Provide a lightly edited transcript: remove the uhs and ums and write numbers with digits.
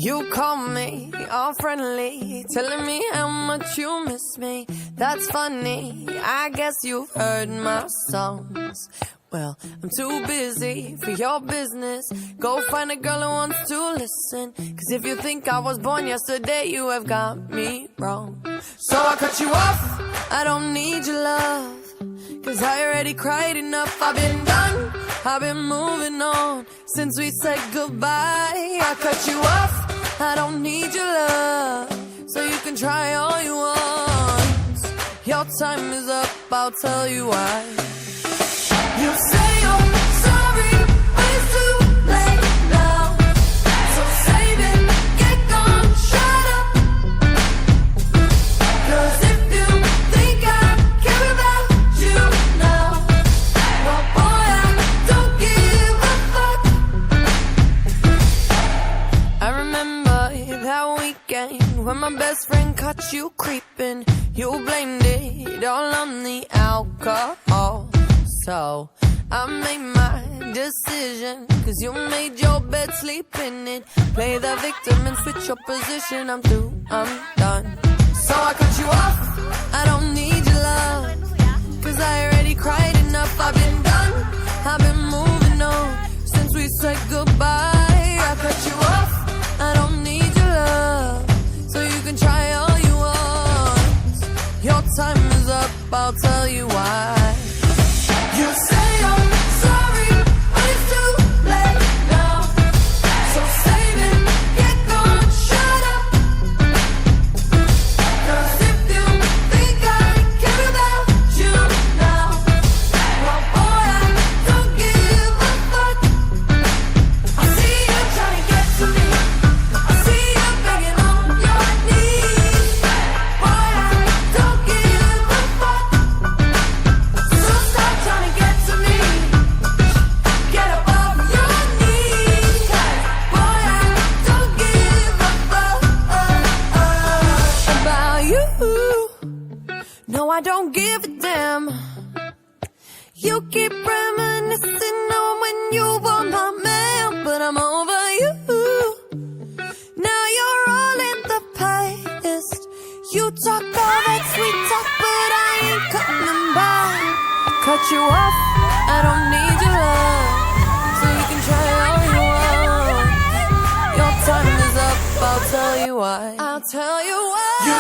You call me all friendly, telling me how much you miss me. That's funny, I guess you've heard my songs. Well, I'm too busy for your business. Go find a girl who wants to listen. Cause if you think I was born yesterday, you have got me wrong. So I cut you off, I don't need your love. Cause I already cried enough, I've been done, I've been moving on since we said goodbye. I cut you off, I don't need your love. So you can try all you want. Your time is up, I'll tell you why. You say you're sorry, but it's too late now. So save it, get gone, shut up. Cause if you think I care about you now, well boy, I don't give a fuck. I remember that weekend when my best friend caught you creeping. You blamed it all on the alcohol. So I made my decision, cause you made your bed, sleep in it. Play the victim and switch your position. I'm through, I'm done. So I cut you off, I don't need your love. Cause I already cried enough, I've been done, I've been moving on since we said goodbye. I cut you off, I don't need your love. So you can try all you want. Your time is up, I'll tell you why. You say I'm sorry, but it's too late now. So save it, get gone, shut up. Cause if you think I care about you now, well boy, I don't give a fuck. I see you trying to get to me, I see you begging on your knees. Boy, I don't give a fuck. So stop trying to get to me, get up off your knees. Boy, I don't give a fuck about you. No, I don't give a damn. You keep reminiscing on when you were my man, but I'm over you. Now you're all in the past. You talk all that sweet talk, but I ain't coming back. Cut you off, I don't need your love. So you can try all you want. Your time is up, I'll tell you why. I'll tell you why. You